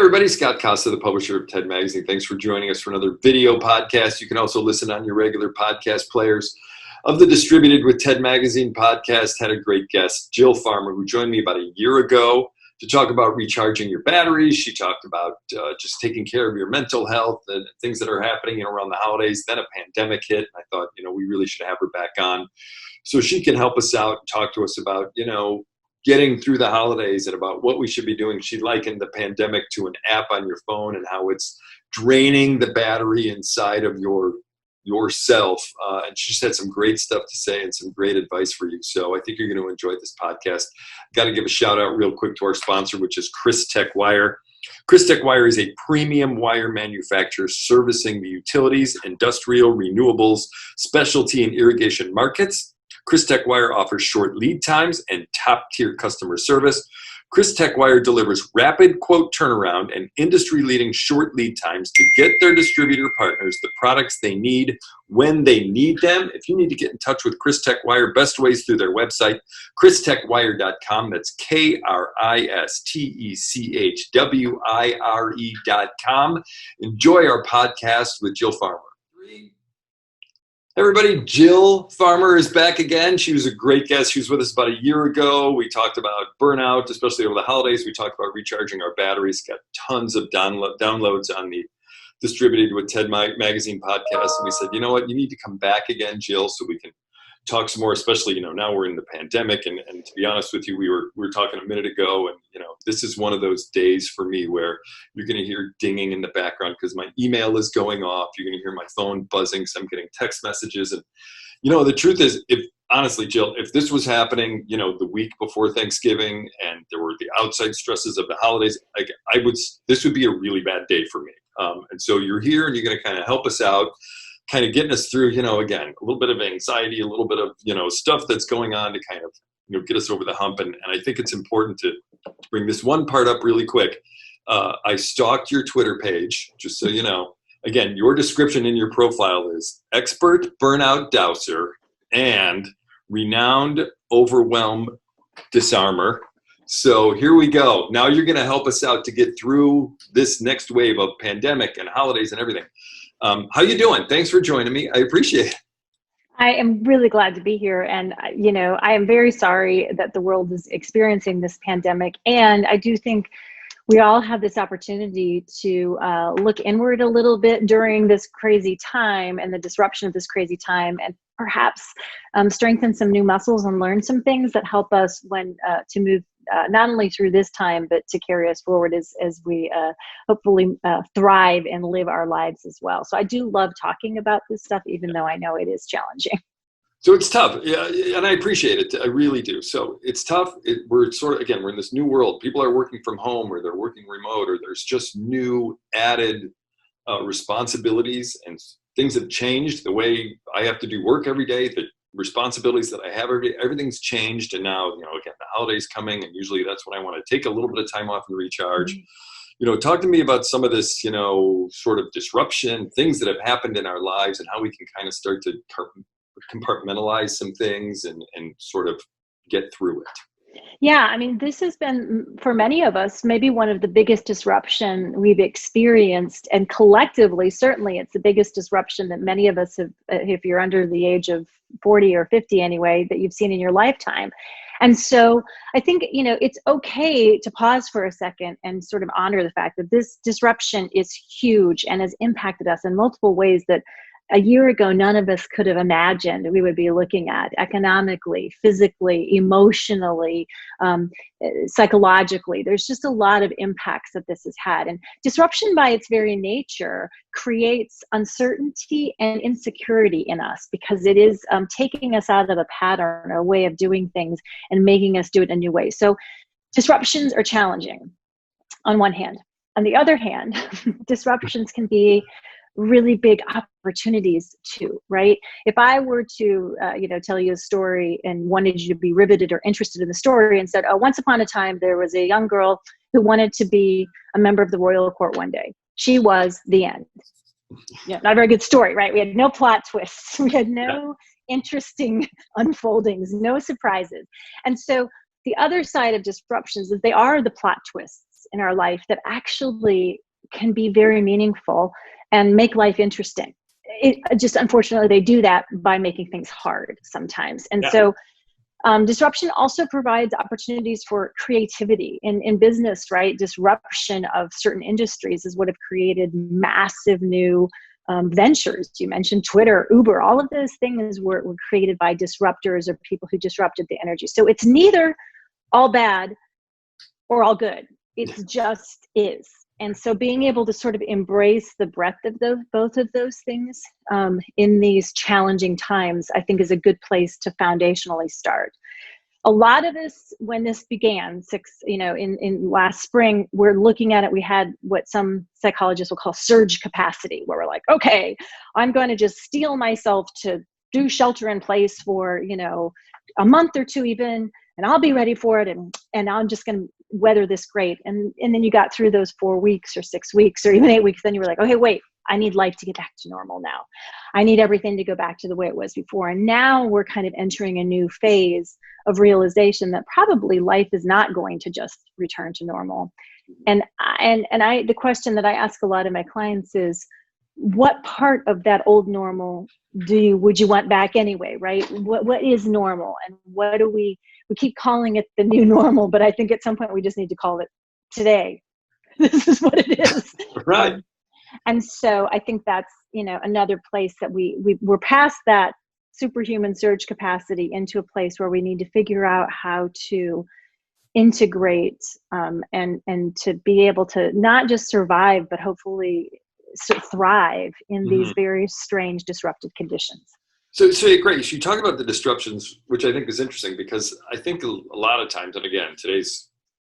everybody, Scott Costa, the publisher of TED Magazine. Thanks for joining us for another video podcast. You can also listen on your regular podcast players. Of the Distributed with TED Magazine podcast, had a great guest, Jill Farmer, who joined me about a year ago to talk about recharging your batteries. She talked about just taking care of your mental health and things that are happening around the holidays. Then a pandemic hit, and I thought, we really should have her back on so she can help us out and talk to us about, getting through the holidays and about what we should be doing. She likened the pandemic to an app on your phone and how it's draining the battery inside of yourself. And she's had some great stuff to say and some great advice for you. So I think you're going to enjoy this podcast. Got to give a shout out real quick to our sponsor, which is Chris-Tech Wire. Chris-Tech Wire is a premium wire manufacturer servicing the utilities, industrial, renewables, specialty, and irrigation markets. Chris-Tech Wire offers short lead times and top-tier customer service. Chris-Tech Wire delivers rapid quote turnaround and industry-leading short lead times to get their distributor partners the products they need when they need them. If you need to get in touch with Chris-Tech Wire, best ways through their website, christechwire.com. That's KRISTECHWIRE.com. Enjoy our podcast with Jill Farmer. Everybody, Jill Farmer is back again. She was a great guest. She was with us about a year ago. We talked about burnout, especially over the holidays. We talked about recharging our batteries. Got tons of downloads on the Distributed with TED Magazine podcast. And we said, you know what, you need to come back again, Jill, so we can talk some more, especially, now we're in the pandemic. And to be honest with you, we were talking a minute ago, and, this is one of those days for me where you're going to hear dinging in the background because my email is going off. You're going to hear my phone buzzing. So I'm getting text messages. And, the truth is, honestly, Jill, if this was happening, the week before Thanksgiving and there were the outside stresses of the holidays, this would be a really bad day for me. And so you're here and you're going to kind of help us out, kind of getting us through, again, a little bit of anxiety, a little bit of, stuff that's going on to kind of, get us over the hump. And I think it's important to bring this one part up really quick. I stalked your Twitter page, just so you know. Again, your description in your profile is expert burnout douser and renowned overwhelm disarmer. So here we go. Now you're going to help us out to get through this next wave of pandemic and holidays and everything. How you doing? Thanks for joining me. I appreciate it. I am really glad to be here. And, I am very sorry that the world is experiencing this pandemic. And I do think we all have this opportunity to look inward a little bit during this crazy time and the disruption of this crazy time, and perhaps strengthen some new muscles and learn some things that help us to move not only through this time, but to carry us forward as we hopefully thrive and live our lives as well. So I do love talking about this stuff, even though I know it is challenging. So it's tough, yeah, and I appreciate it. I really do. So it's tough. We're in this new world. People are working from home, or they're working remote, or there's just new added responsibilities, and things have changed. The way I have to do work every day, the responsibilities that I have every day, everything's changed. And now, again, the holidays coming, and usually that's when I want to take a little bit of time off and recharge. Mm-hmm. Talk to me about some of this, sort of disruption, things that have happened in our lives, and how we can kind of start to compartmentalize some things and sort of get through it. Yeah, this has been, for many of us, maybe one of the biggest disruption we've experienced, and collectively, certainly it's the biggest disruption that many of us have, if you're under the age of 40 or 50 anyway, that you've seen in your lifetime. And so I think, it's okay to pause for a second and sort of honor the fact that this disruption is huge and has impacted us in multiple ways that a year ago, none of us could have imagined we would be looking at economically, physically, emotionally, psychologically. There's just a lot of impacts that this has had. And disruption by its very nature creates uncertainty and insecurity in us, because it is taking us out of a pattern, a way of doing things, and making us do it in a new way. So disruptions are challenging on one hand. On the other hand, disruptions can be really big opportunities too, right? If I were to, tell you a story and wanted you to be riveted or interested in the story, and said, oh, once upon a time, there was a young girl who wanted to be a member of the royal court one day. She was the end. Yeah, not a very good story, right? We had no plot twists. We had no interesting unfoldings, no surprises. And so the other side of disruptions is they are the plot twists. moments in our life that actually can be very meaningful and make life interesting. It just, unfortunately, they do that by making things hard sometimes. And so disruption also provides opportunities for creativity in business, right? Disruption of certain industries is what have created massive new ventures. You mentioned Twitter, Uber, all of those things were created by disruptors or people who disrupted the energy. So it's neither all bad or all good. It's just is. And so being able to sort of embrace the breadth of both of those things in these challenging times, I think is a good place to foundationally start. A lot of us, when this began in last spring, we're looking at it, we had what some psychologists will call surge capacity, where we're like, okay, I'm going to just steel myself to do shelter in place for, a month or two even, and I'll be ready for it. And I'm just going to weather this great. And then you got through those 4 weeks or 6 weeks or even 8 weeks. Then you were like, okay, wait, I need life to get back to normal now. I need everything to go back to the way it was before. And now we're kind of entering a new phase of realization that probably life is not going to just return to normal. And the question that I ask a lot of my clients is, what part of that old normal would you want back anyway, right? What is normal, and what do we keep calling it the new normal, but I think at some point we just need to call it today. This is what it is. Right. And so I think that's, another place that we're past that superhuman surge capacity into a place where we need to figure out how to integrate and to be able to not just survive, but hopefully thrive in these very strange disrupted conditions. So great. You talk about the disruptions, which I think is interesting, because I think a lot of times, and again, today's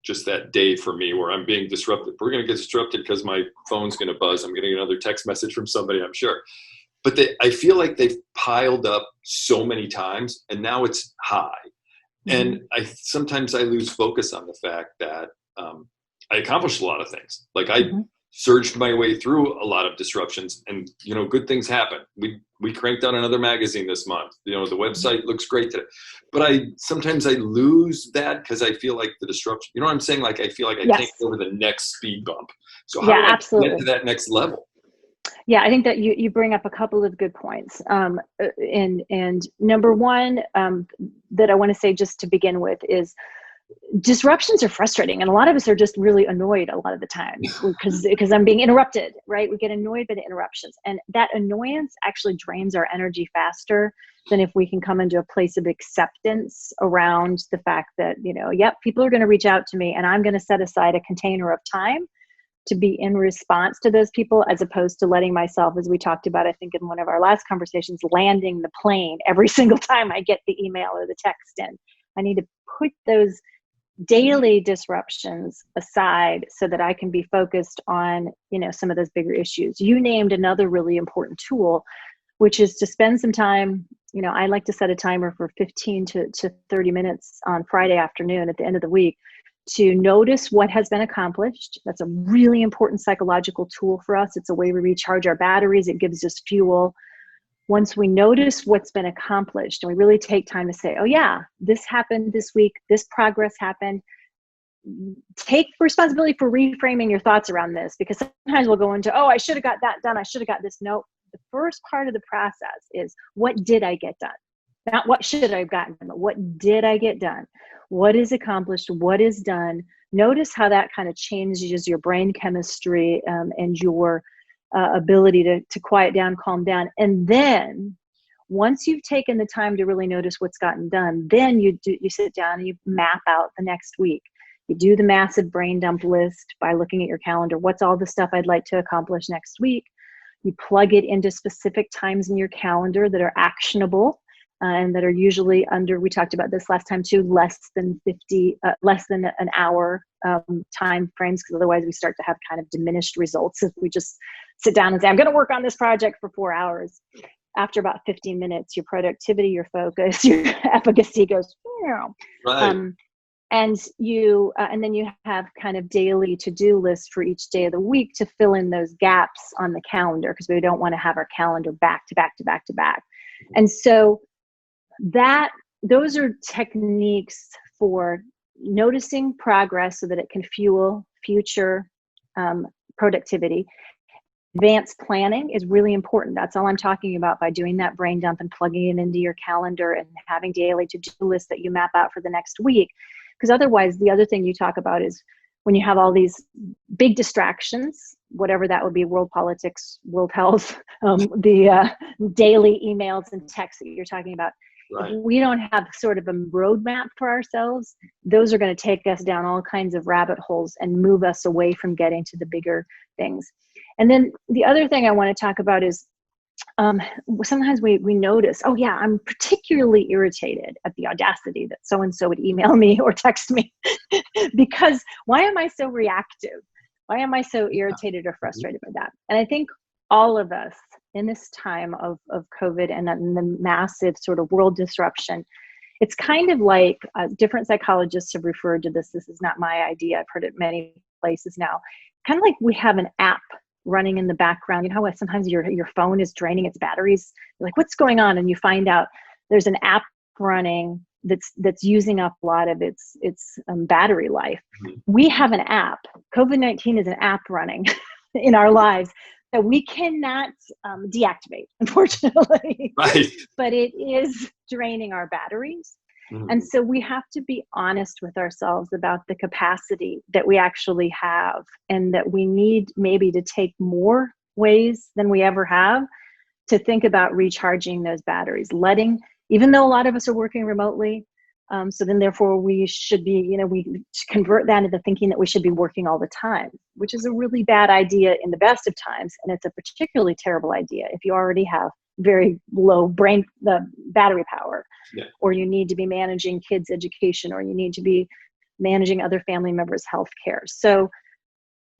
just that day for me where I'm being disrupted. We're going to get disrupted because my phone's going to buzz. I'm getting another text message from somebody, I'm sure. But I feel like they've piled up so many times, and now it's high. And sometimes I lose focus on the fact that I accomplished a lot of things. Like I surged my way through a lot of disruptions, and good things happen. We cranked out another magazine this month. The website looks great today, but sometimes I lose that because I feel like the disruption. You know what I'm saying? Like I feel like I can't go over the next speed bump. So how do I get to that next level? Yeah, I think that you bring up a couple of good points. And number one that I want to say just to begin with is disruptions are frustrating, and a lot of us are just really annoyed a lot of the time because I'm being interrupted, right? We get annoyed by the interruptions, and that annoyance actually drains our energy faster than if we can come into a place of acceptance around the fact that, people are going to reach out to me, and I'm going to set aside a container of time to be in response to those people, as opposed to letting myself, as we talked about, I think in one of our last conversations, landing the plane every single time I get the email or the text in. I need to put those daily disruptions aside so that I can be focused on, some of those bigger issues. You named another really important tool, which is to spend some time. I like to set a timer for 15 to 30 minutes on Friday afternoon at the end of the week to notice what has been accomplished. That's a really important psychological tool for us. It's a way we recharge our batteries. It gives us fuel. Once we notice what's been accomplished and we really take time to say, oh yeah, this happened this week, this progress happened, take responsibility for reframing your thoughts around this, because sometimes we'll go into, oh, I should have got that done, I should have got this. No, the first part of the process is, what did I get done? Not what should I have gotten done, but what did I get done? What is accomplished? What is done? Notice how that kind of changes your brain chemistry and your ability to quiet down, calm down. And then once you've taken the time to really notice what's gotten done, then you sit down and you map out the next week. You do the massive brain dump list by looking at your calendar. What's all the stuff I'd like to accomplish next week? You plug it into specific times in your calendar that are actionable and that are usually under, we talked about this last time too, less than an hour time frames, because otherwise we start to have kind of diminished results if we just sit down and say, I'm going to work on this project for 4 hours. After about 15 minutes, your productivity, your focus, your efficacy goes, right. And then you have kind of daily to-do lists for each day of the week to fill in those gaps on the calendar, because we don't want to have our calendar back to back to back to back. And so those are techniques for noticing progress so that it can fuel future productivity. Advanced planning is really important. That's all I'm talking about by doing that brain dump and plugging it into your calendar and having daily to-do lists that you map out for the next week. Because otherwise, the other thing you talk about is when you have all these big distractions, whatever that would be, world politics, world health, the daily emails and texts that you're talking about. Right. If we don't have sort of a roadmap for ourselves, those are going to take us down all kinds of rabbit holes and move us away from getting to the bigger things. And then the other thing I want to talk about is sometimes we notice, oh yeah, I'm particularly irritated at the audacity that so-and-so would email me or text me because why am I so reactive? Why am I so irritated or frustrated by that? And I think all of us in this time of COVID and the massive sort of world disruption, it's kind of like different psychologists have referred to this. This is not my idea. I've heard it many places now. Kind of like we have an app running in the background. You know how sometimes your phone is draining its batteries? You're like, what's going on? And you find out there's an app running that's using up a lot of its battery life. Mm-hmm. We have an app. COVID-19 is an app running in our lives that we cannot deactivate, unfortunately. Right. But it is draining our batteries. Mm-hmm. And so we have to be honest with ourselves about the capacity that we actually have, and that we need maybe to take more ways than we ever have to think about recharging those batteries, even though a lot of us are working remotely. So then therefore we should be, we convert that into thinking that we should be working all the time, which is a really bad idea in the best of times. And it's a particularly terrible idea if you already have very low battery power, yeah, or you need to be managing kids' education, or you need to be managing other family members' health care. So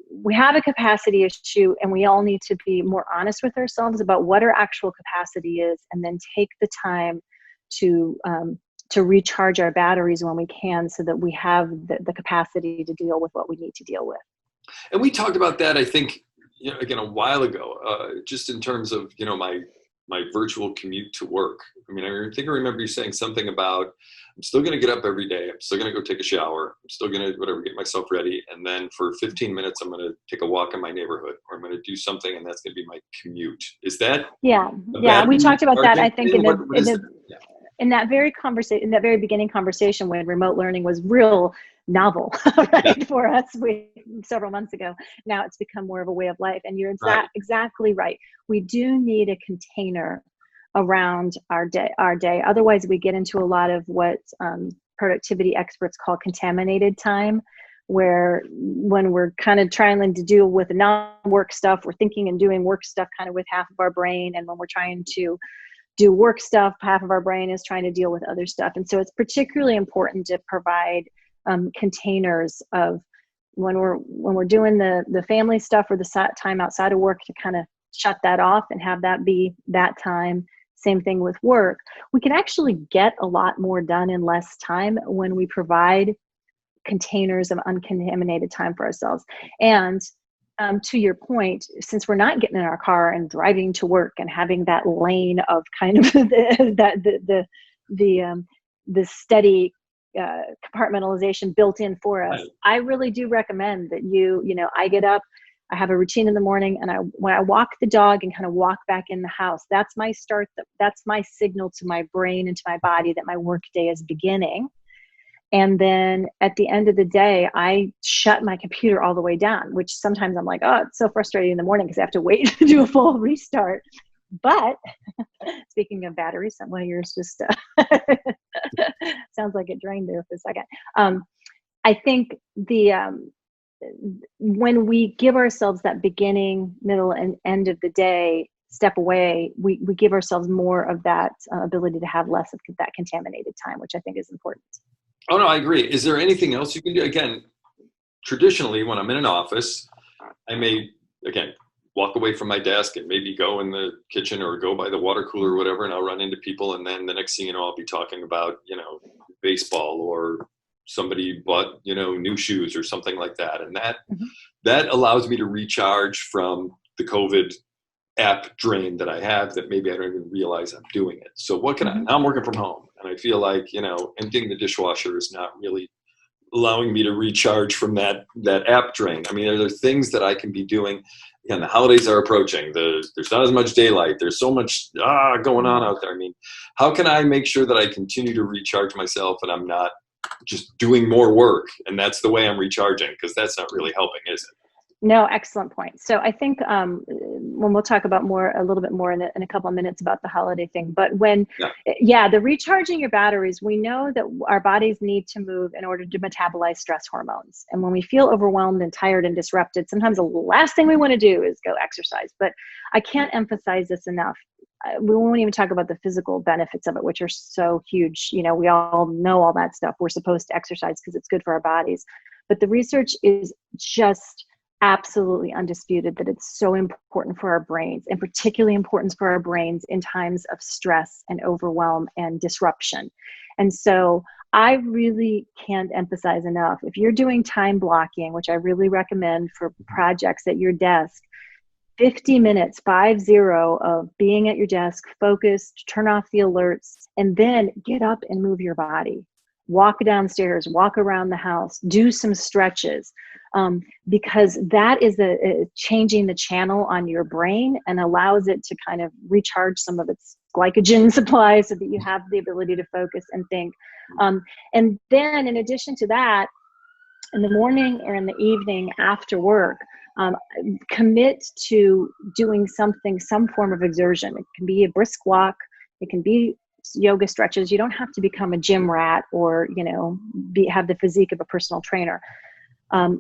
we have a capacity issue, and we all need to be more honest with ourselves about what our actual capacity is, and then take the time to recharge our batteries when we can, so that we have the capacity to deal with what we need to deal with. And we talked about that, I think, again, a while ago, just in terms of, my virtual commute to work. I mean, I remember you saying something about, I'm still going to get up every day. I'm still going to go take a shower. I'm still going to, get myself ready. And then for 15 minutes, I'm going to take a walk in my neighborhood, or I'm going to do something, and that's going to be my commute. Is that? Yeah. We talked about that, I think, in that very beginning conversation when remote learning was real novel, right, for us several months ago. Now it's become more of a way of life. And you're exactly right. We do need a container around our day. Otherwise, we get into a lot of what productivity experts call contaminated time, where when we're kind of trying to deal with non-work stuff, we're thinking and doing work stuff kind of with half of our brain. And when we're trying to do work stuff, half of our brain is trying to deal with other stuff. And so it's particularly important to provide containers of when we're doing the family stuff or the time outside of work, to kind of shut that off and have that be that time. Same thing with work. We can actually get a lot more done in less time when we provide containers of uncontaminated time for ourselves. And to your point, since we're not getting in our car and driving to work and having that lane of kind of the steady compartmentalization built in for us, right, I really do recommend that I get up, I have a routine in the morning, and when I walk the dog and kind of walk back in the house, that's my start. That's my signal to my brain and to my body that my work day is beginning. And then at the end of the day, I shut my computer all the way down, which sometimes I'm like, oh, it's so frustrating in the morning because I have to wait to do a full restart. But speaking of batteries, one of yours just sounds like it drained there for a second. I think when we give ourselves that beginning, middle, and end of the day step away, we give ourselves more of that ability to have less of that contaminated time, which I think is important. Oh, no, I agree. Is there anything else you can do? Again, traditionally, when I'm in an office, I may, again, walk away from my desk and maybe go in the kitchen or go by the water cooler or whatever, and I'll run into people. And then the next thing you know, I'll be talking about, baseball, or somebody bought, new shoes or something like that. And that allows me to recharge from the COVID app drain that I have, that maybe I don't even realize I'm doing it. So what can now I'm working from home, and I feel like, emptying the dishwasher is not really allowing me to recharge from that app drain? I mean, are there things that I can be doing? Again, the holidays are approaching. There's not as much daylight. There's so much going on out there. I mean, how can I make sure that I continue to recharge myself and I'm not just doing more work? And that's the way I'm recharging, because that's not really helping, is it? No, excellent point. So I think when we'll talk about a little bit more in a couple of minutes about the holiday thing, but the recharging your batteries, we know that our bodies need to move in order to metabolize stress hormones. And when we feel overwhelmed and tired and disrupted, sometimes the last thing we want to do is go exercise. But I can't emphasize this enough. We won't even talk about the physical benefits of it, which are so huge. You know, we all know all that stuff. We're supposed to exercise because it's good for our bodies. But the research is just absolutely undisputed that it's so important for our brains, and particularly important for our brains in times of stress and overwhelm and disruption. And so I really can't emphasize enough, if you're doing time blocking, which I really recommend for projects at your desk, 50 minutes, 50, of being at your desk, focused, turn off the alerts, and then get up and move your body. Walk downstairs, walk around the house, do some stretches, because that is changing the channel on your brain and allows it to kind of recharge some of its glycogen supply so that you have the ability to focus and think. And then in addition to that, in the morning or in the evening after work, commit to doing some form of exertion. It can be a brisk walk. It can be yoga stretches. You don't have to become a gym rat or, have the physique of a personal trainer. And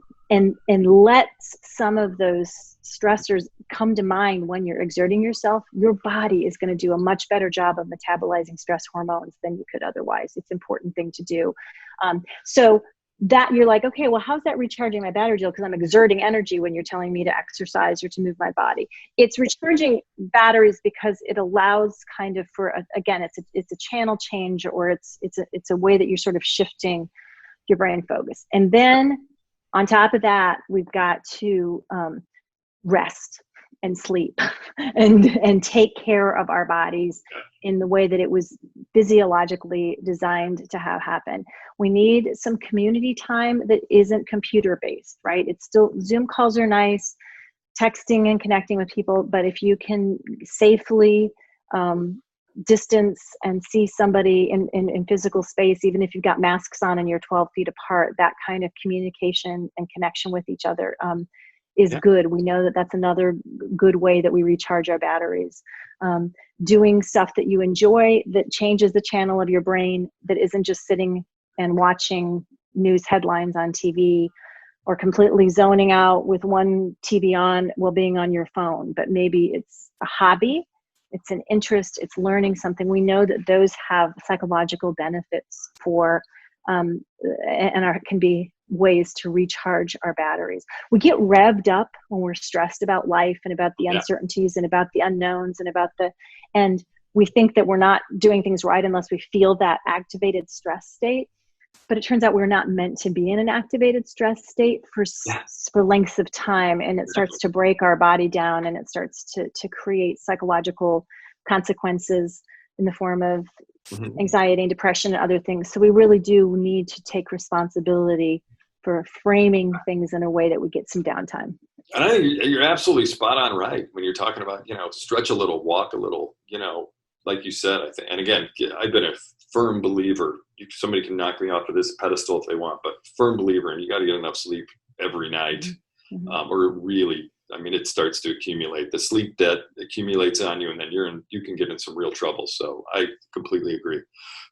let some of those stressors come to mind when you're exerting yourself. Your body is going to do a much better job of metabolizing stress hormones than you could otherwise. It's an important thing to do. So that you're like, okay, well, how's that recharging my battery, Jill? Because I'm exerting energy when you're telling me to exercise or to move my body. It's recharging batteries because it allows kind of it's a channel change, or it's a way that you're sort of shifting your brain focus. And then on top of that, we've got to rest and sleep and take care of our bodies in the way that it was physiologically designed to have happen. We need some community time that isn't computer based, right? It's still, Zoom calls are nice, texting and connecting with people, but if you can safely distance and see somebody in physical space, even if you've got masks on and you're 12 feet apart, that kind of communication and connection with each other is good. We know that that's another good way that we recharge our batteries. Doing stuff that you enjoy, that changes the channel of your brain, that isn't just sitting and watching news headlines on TV, or completely zoning out with one TV on while being on your phone. But maybe it's a hobby, it's an interest, it's learning something. We know that those have psychological benefits for, and can be ways to recharge our batteries. We get revved up when we're stressed about life and about the uncertainties and about the unknowns and we think that we're not doing things right unless we feel that activated stress state. But it turns out we're not meant to be in an activated stress state for lengths of time, and it starts to break our body down, and it starts to create psychological consequences in the form of anxiety and depression and other things. So we really do need to take responsibility for framing things in a way that we get some downtime. And I think you're absolutely spot on right when you're talking about, stretch a little, walk a little, like you said, I think. And again, I've been a firm believer. Somebody can knock me off of this pedestal if they want, but firm believer, and you got to get enough sleep every night, or really, it starts to accumulate. The sleep debt accumulates on you, and then you can get in some real trouble. So I completely agree.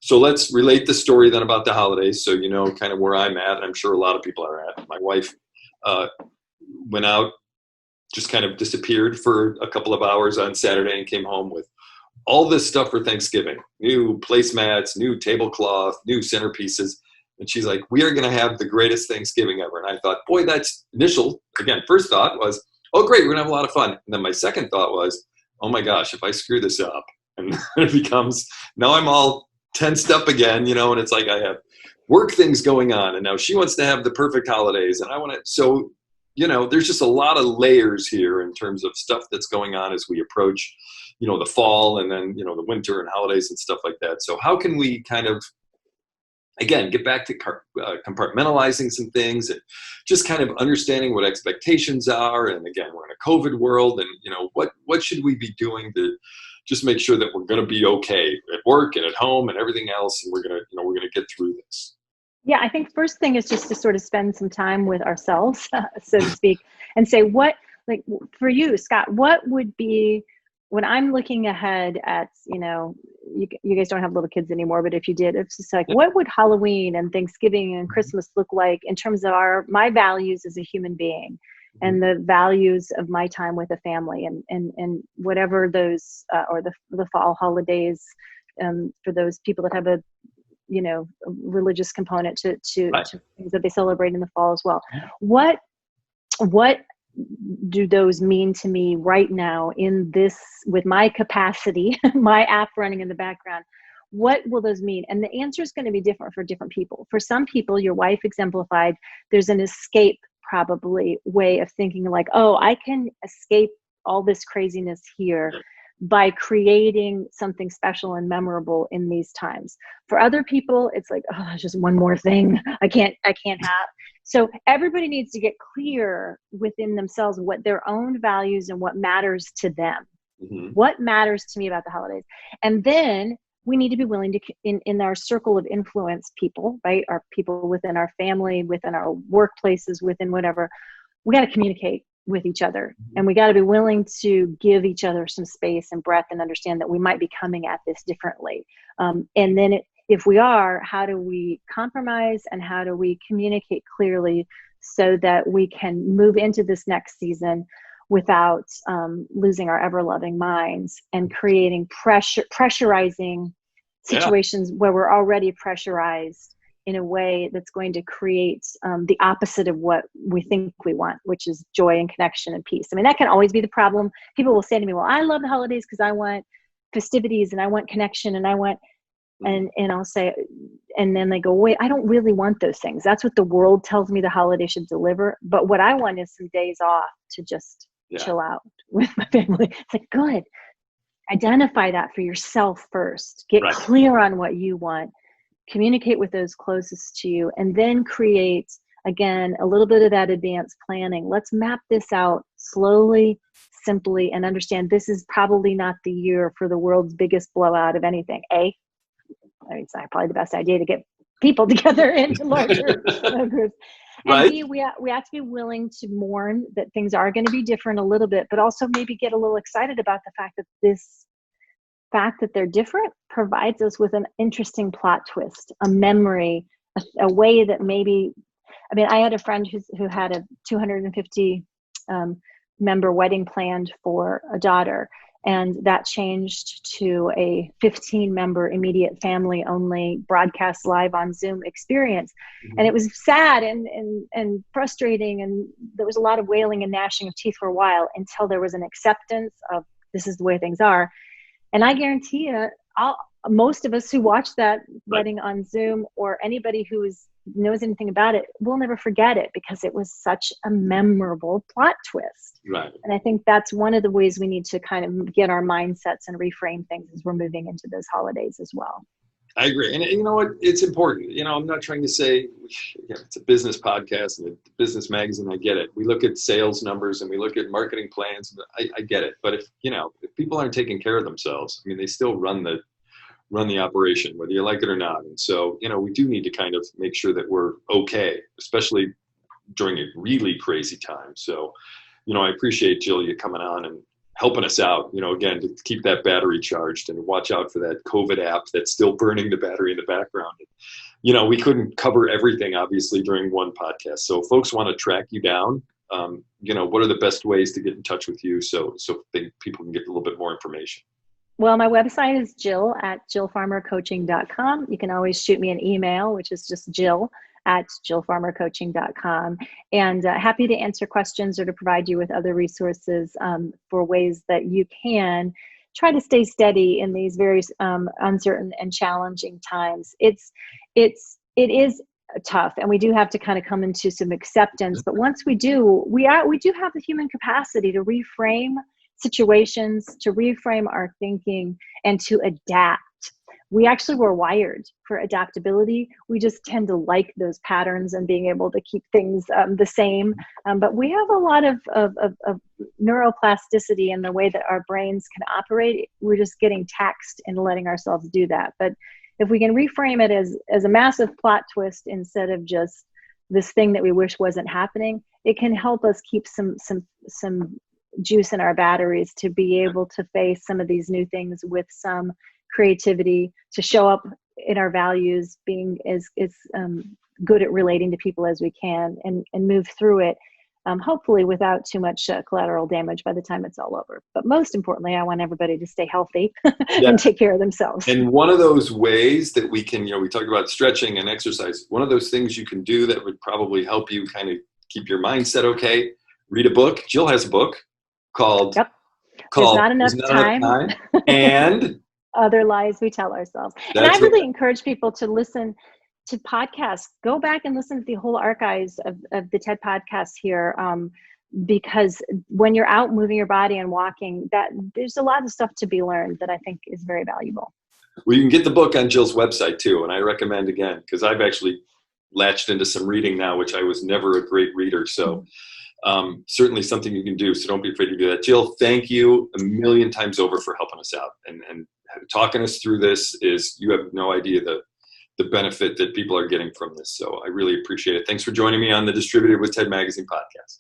So let's relate the story then about the holidays. So kind of where I'm at, and I'm sure a lot of people are at. My wife went out, just kind of disappeared for a couple of hours on Saturday, and came home with all this stuff for Thanksgiving: new placemats, new tablecloth, new centerpieces. And she's like, we are going to have the greatest Thanksgiving ever. And I thought, boy, that's first thought was, oh, great, we're going to have a lot of fun. And then my second thought was, oh my gosh, if I screw this up, and it becomes, now I'm all tensed up again, and it's like I have work things going on. And now she wants to have the perfect holidays. And I want to, so, there's just a lot of layers here in terms of stuff that's going on as we approach, the fall, and then, the winter and holidays and stuff like that. So how can we kind of again, get back to compartmentalizing some things and just kind of understanding what expectations are. And again, we're in a COVID world, and what should we be doing to just make sure that we're going to be okay at work and at home and everything else, and we're going to get through this. Yeah, I think first thing is just to sort of spend some time with ourselves, so to speak, and say, what, like for you, Scott, what would be, when I'm looking ahead at, you guys don't have little kids anymore, but if you did, it's just like, what would Halloween and Thanksgiving and Christmas look like in terms of my values as a human being and the values of my time with a family and whatever those, or the fall holidays, for those people that have a religious component to things that they celebrate in the fall as well. What do those mean to me right now in this, with my capacity, my app running in the background? What will those mean? And the answer is going to be different for different people. For some people, your wife exemplified, there's an escape probably way of thinking like, oh, I can escape all this craziness here by creating something special and memorable in these times. For other people, it's like, oh, it's just one more thing I can't have. So everybody needs to get clear within themselves what their own values and what matters to them. Mm-hmm. What matters to me about the holidays? And then we need to be willing to, in our circle of influence people, right? Our people within our family, within our workplaces, within whatever, we got to communicate with each other. And we got to be willing to give each other some space and breath and understand that we might be coming at this differently. And then if we are, how do we compromise and how do we communicate clearly so that we can move into this next season without losing our ever-loving minds and creating pressurizing situations where we're already pressurized in a way that's going to create the opposite of what we think we want, which is joy and connection and peace. I mean, that can always be the problem. People will say to me, well, I love the holidays because I want festivities and I want connection and I want, and I'll say, and then they go, wait, I don't really want those things. That's what the world tells me the holiday should deliver. But what I want is some days off to just chill out with my family. It's like, good. Identify that for yourself first. Get clear on what you want. Communicate with those closest to you, and then create, again, a little bit of that advanced planning. Let's map this out slowly, simply, and understand this is probably not the year for the world's biggest blowout of anything. I mean, it's not probably the best idea to get people together into larger groups. And B, we have to be willing to mourn that things are going to be different a little bit, but also maybe get a little excited about the fact that this fact that they're different provides us with an interesting plot twist, a memory, a way that maybe, I mean, I had a friend who had a 250 member wedding planned for a daughter, and that changed to a 15 member immediate family only broadcast live on Zoom experience. Mm-hmm. And it was sad and frustrating, and there was a lot of wailing and gnashing of teeth for a while until there was an acceptance of this is the way things are. And I guarantee you, most of us who watched that wedding on Zoom, or anybody who knows anything about it, will never forget it because it was such a memorable plot twist. Right. And I think that's one of the ways we need to kind of get our mindsets and reframe things as we're moving into those holidays as well. I agree. And you know what? It's important. I'm not trying to say it's a business podcast and a business magazine. I get it. We look at sales numbers and we look at marketing plans. I get it. But if people aren't taking care of themselves, I mean, they still run the operation, whether you like it or not. And so, we do need to kind of make sure that we're okay, especially during a really crazy time. So, I appreciate Jill, you coming on and helping us out, again, to keep that battery charged and watch out for that COVID app that's still burning the battery in the background. We couldn't cover everything, obviously, during one podcast. So if folks want to track you down, what are the best ways to get in touch with you so people can get a little bit more information? Well, my website is jill@jillfarmercoaching.com. You can always shoot me an email, which is just jill@jillfarmercoaching.com. And happy to answer questions or to provide you with other resources for ways that you can try to stay steady in these very uncertain and challenging times. It is tough, and we do have to kind of come into some acceptance. But once we do, we do have the human capacity to reframe situations, to reframe our thinking, and to adapt. we actually were wired for adaptability. We just tend to like those patterns and being able to keep things the same. But we have a lot of neuroplasticity in the way that our brains can operate. We're just getting taxed in letting ourselves do that. But if we can reframe it as a massive plot twist instead of just this thing that we wish wasn't happening, it can help us keep some juice in our batteries to be able to face some of these new things with some creativity, to show up in our values, being as good at relating to people as we can, and move through it, hopefully without too much collateral damage by the time it's all over. But most importantly, I want everybody to stay healthy and take care of themselves. And one of those ways that we can, we talk about stretching and exercise, one of those things you can do that would probably help you kind of keep your mindset okay, read a book. Jill has a book called There's Not Enough Time. And Other Lies We Tell Ourselves. And I really encourage people to listen to podcasts. Go back and listen to the whole archives of the TED podcast here, because when you're out moving your body and walking, that there's a lot of stuff to be learned that I think is very valuable. Well, you can get the book on Jill's website too, and I recommend, again, because I've actually latched into some reading now, which I was never a great reader. So certainly something you can do. So don't be afraid to do that. Jill, thank you a million times over for helping us out and talking us through this. You have no idea the benefit that people are getting from this. So I really appreciate it. Thanks for joining me on the Distributed with TED Magazine podcast.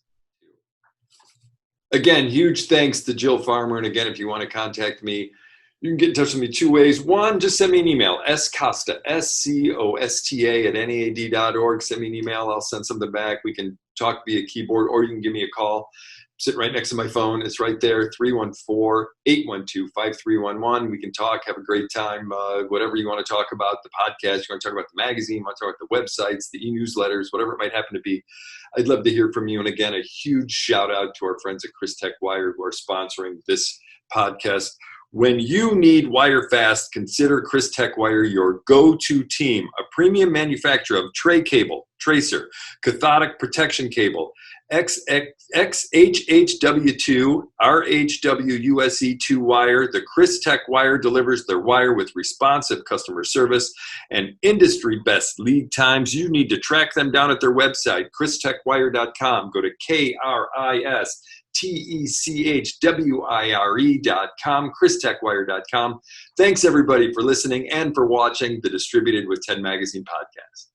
Again, huge thanks to Jill Farmer. And again, if you want to contact me, you can get in touch with me two ways. One, just send me an email, scosta, SCOSTA @NAAD.org. Send me an email. I'll send something back. We can talk via keyboard, or you can give me a call. Sit right next to my phone. It's right there, 314-812-5311. We can talk, have a great time, whatever you want to talk about, the podcast, you want to talk about the magazine, you want to talk about the websites, the e-newsletters, whatever it might happen to be. I'd love to hear from you. And again, a huge shout out to our friends at Chris-Tech Wire who are sponsoring this podcast. When you need wire fast, consider Chris-Tech Wire your go-to team, a premium manufacturer of tray cable, tracer, cathodic protection cable, XHHW2, RHWUSE2 wire. The Chris-Tech Wire delivers their wire with responsive customer service and industry best lead times. You need to track them down at their website, christechwire.com. Go to KRISTECHWIRE.com, christechwire.com. Thanks everybody for listening and for watching the Distributed with TED Magazine podcast.